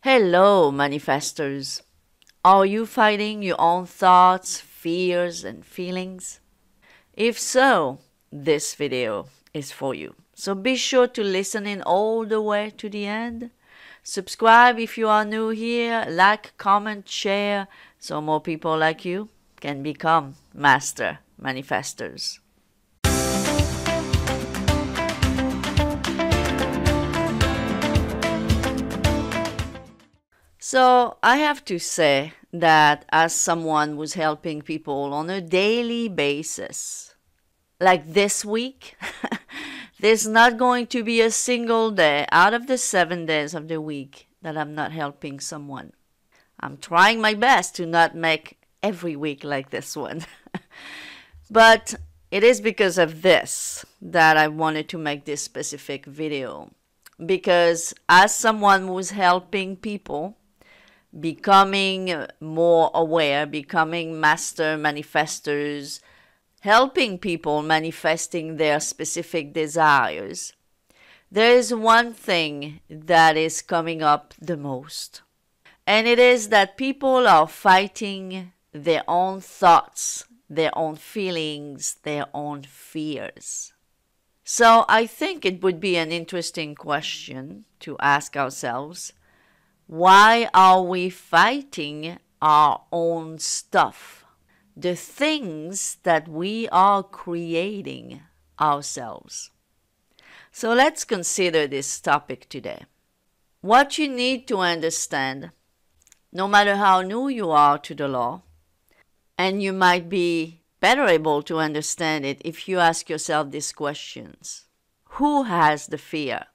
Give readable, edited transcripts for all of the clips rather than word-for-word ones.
Hello, manifestors. Are you fighting your own thoughts, fears, and feelings? If so, this video is for you. So be sure to listen in all the way to the end. Subscribe if you are new here, like, comment, share, so more people like you can become master manifestors. So I have to say that as someone who's helping people on a daily basis, like this week, there's not going to be a single day out of the 7 days of the week that I'm not helping someone. I'm trying my best to not make every week like this one. But it is because of this that I wanted to make this specific video. Because as someone who's helping people, becoming more aware, becoming master manifestors, helping people manifesting their specific desires, there is one thing that is coming up the most. And it is that people are fighting their own thoughts, their own feelings, their own fears. So I think it would be an interesting question to ask ourselves. Why are we fighting our own stuff? The things that we are creating ourselves. So let's consider this topic today. What you need to understand, no matter how new you are to the law, and you might be better able to understand it if you ask yourself these questions. Who has the fear?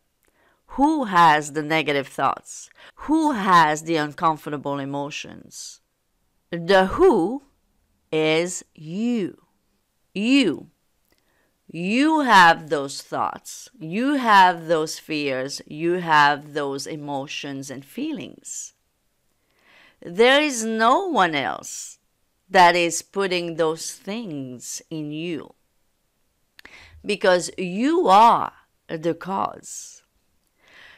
Who has the negative thoughts? Who has the uncomfortable emotions? The who is you. You. You have those thoughts. You have those fears. You have those emotions and feelings. There is no one else that is putting those things in you. Because you are the cause.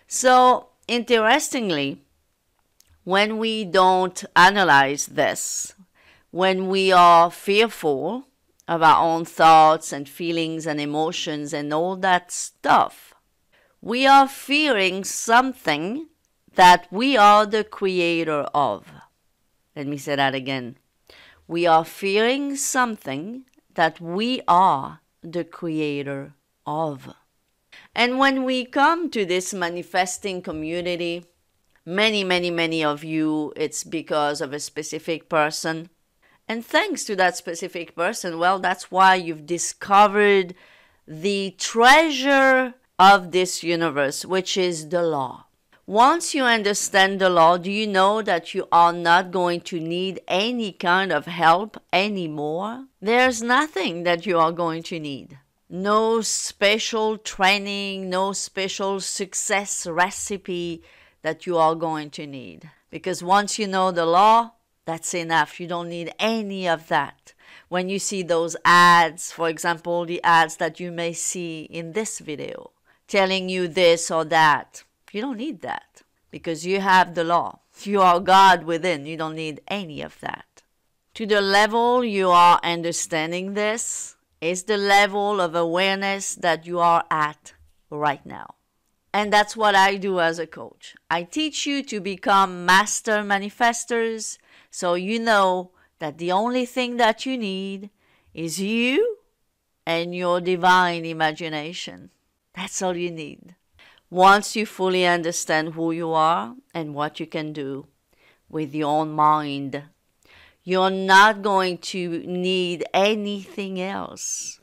So, interestingly, when we don't analyze this, when we are fearful of our own thoughts and feelings and emotions and all that stuff, we are fearing something that we are the creator of. Let me say that again. We are fearing something that we are the creator of. And when we come to this manifesting community, many of you, it's because of a specific person. And thanks to that specific person, well, that's why you've discovered the treasure of this universe, which is the law. Once you understand the law, do you know that you are not going to need any kind of help anymore? There's nothing that you are going to need. No special training, no special success recipe that you are going to need. Because once you know the law, that's enough. You don't need any of that. When you see those ads, for example, the ads that you may see in this video, telling you this or that, you don't need that. Because you have the law. You are God within. You don't need any of that. To the level you are understanding this, is the level of awareness that you are at right now. And that's what I do as a coach. I teach you to become master manifestors, so you know that the only thing that you need is you and your divine imagination. That's all you need. Once you fully understand who you are and what you can do with your own mind, you're not going to need anything else.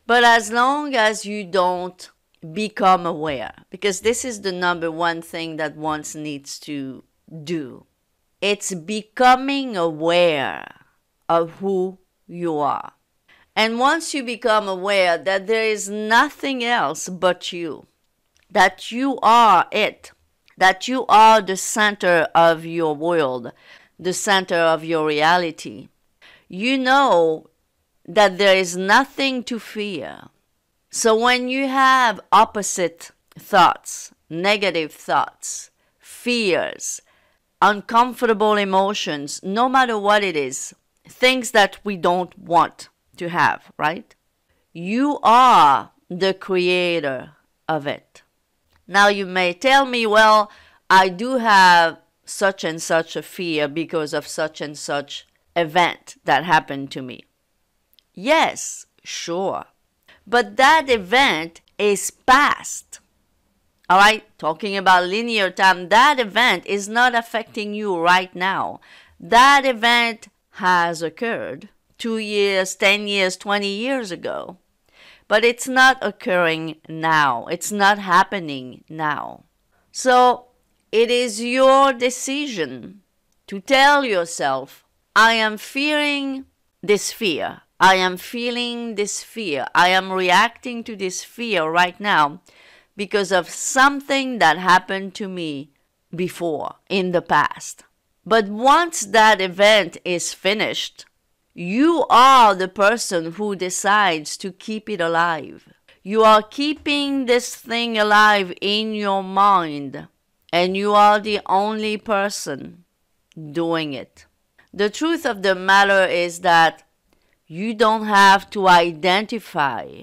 But as long as you don't become aware, because this is the number one thing that one needs to do. It's becoming aware of who you are. And once you become aware that there is nothing else but you, that you are it, that you are the center of your world, the center of your reality, you know that there is nothing to fear. So when you have opposite thoughts, negative thoughts, fears, uncomfortable emotions, no matter what it is, things that we don't want to have, right? You are the creator of it. Now you may tell me, well, I do have such and such a fear because of such and such event that happened to me. Yes, sure. But that event is past. All right, talking about linear time, that event is not affecting you right now. That event has occurred 2 years, 10 years, 20 years ago. But it's not occurring now. It's not happening now. So it is your decision to tell yourself, I am fearing this fear. I am feeling this fear. I am reacting to this fear right now because of something that happened to me before, in the past. But once that event is finished, you are the person who decides to keep it alive. You are keeping this thing alive in your mind, and you are the only person doing it. The truth of the matter is that you don't have to identify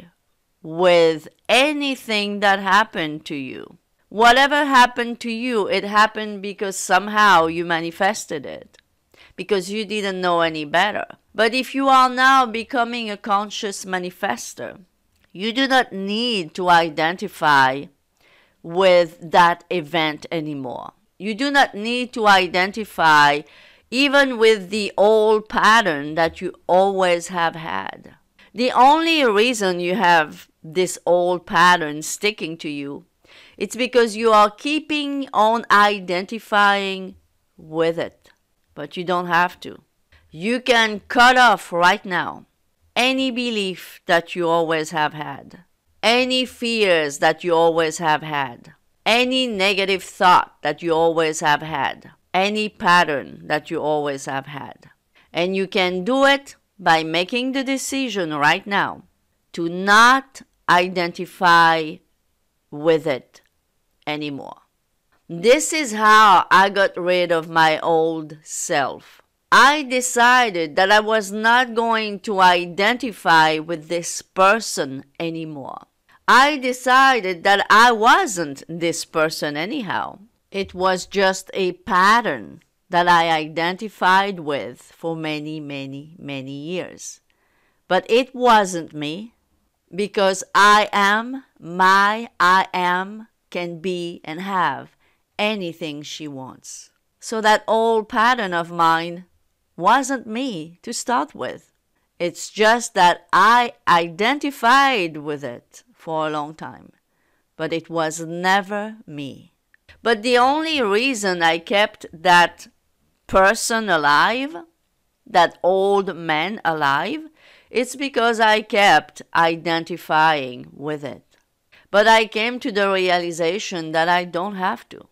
with anything that happened to you. Whatever happened to you, it happened because somehow you manifested it, because you didn't know any better. But if you are now becoming a conscious manifester, you do not need to identify with that event anymore. You do not need to identify even with the old pattern that you always have had. The only reason you have this old pattern sticking to you, it's because you are keeping on identifying with it. But you don't have to. You can cut off right now any belief that you always have had, any fears that you always have had, any negative thought that you always have had, any pattern that you always have had. And you can do it by making the decision right now to not identify with it anymore. This is how I got rid of my old self. I decided that I was not going to identify with this person anymore. I decided that I wasn't this person anyhow. It was just a pattern that I identified with for many, many, many years. But it wasn't me, because I am, my I am can be and have anything she wants. So that old pattern of mine wasn't me to start with. It's just that I identified with it for a long time, but it was never me. But the only reason I kept that person alive, that old man alive, it's because I kept identifying with it. But I came to the realization that I don't have to.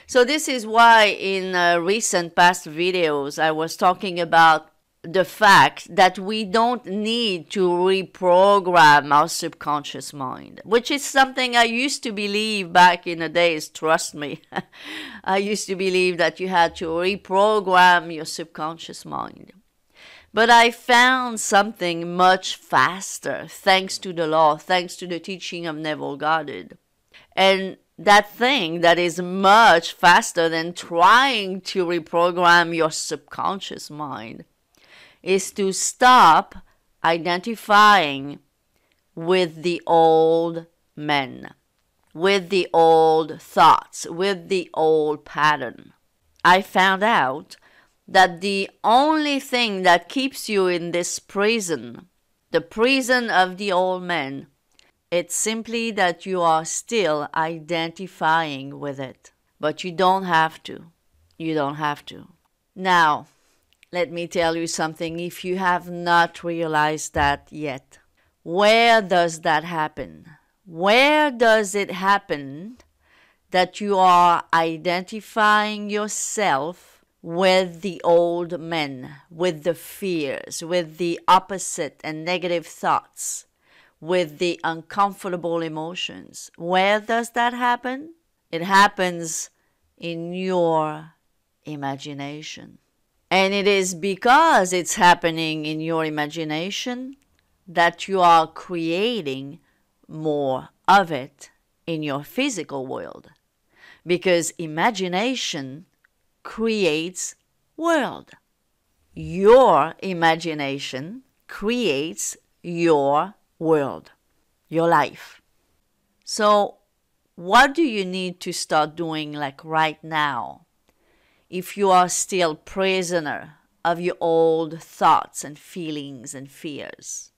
So this is why in recent past videos I was talking about the fact that we don't need to reprogram our subconscious mind, which is something I used to believe back in the days, trust me. I used to believe that you had to reprogram your subconscious mind. But I found something much faster, thanks to the law, thanks to the teaching of Neville Goddard. And that thing that is much faster than trying to reprogram your subconscious mind is to stop identifying with the old men, with the old thoughts, with the old pattern. I found out that the only thing that keeps you in this prison, the prison of the old men, it's simply that you are still identifying with it. But you don't have to. You don't have to. Now, let me tell you something if you have not realized that yet. Where does that happen? Where does it happen that you are identifying yourself with the old men, with the fears, with the opposite and negative thoughts, with the uncomfortable emotions? Where does that happen? It happens in your imagination. And it is because it's happening in your imagination that you are creating more of it in your physical world. Because imagination creates world. Your imagination creates your world, your life. So what do you need to start doing like right now if you are still prisoner of your old thoughts and feelings and fears?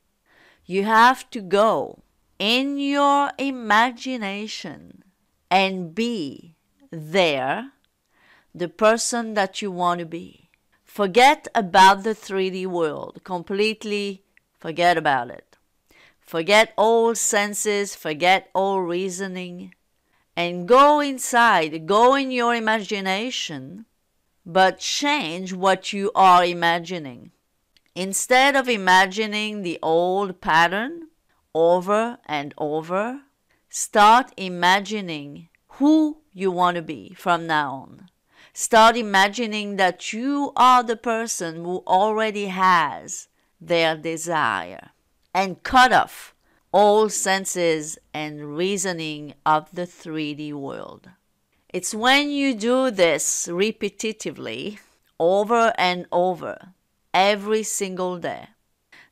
You have to go in your imagination and be there, the person that you want to be. Forget about the 3D world. Completely forget about it. Forget all senses, forget all reasoning, and go inside, go in your imagination, but change what you are imagining. Instead of imagining the old pattern over and over, start imagining who you want to be from now on. Start imagining that you are the person who already has their desire, and cut off all senses and reasoning of the 3D world. It's when you do this repetitively, over and over, every single day,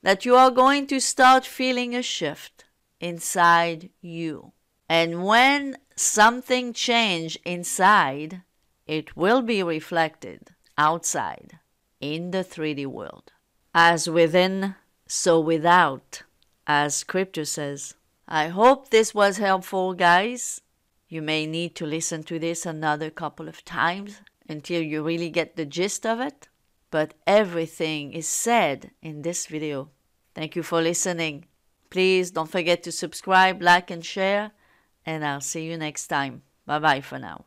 that you are going to start feeling a shift inside you. And when something changes inside, it will be reflected outside in the 3D world. As within, so without, as scripture says. I hope this was helpful, guys. You may need to listen to this another couple of times until you really get the gist of it. But everything is said in this video. Thank you for listening. Please don't forget to subscribe, like, and share. And I'll see you next time. Bye-bye for now.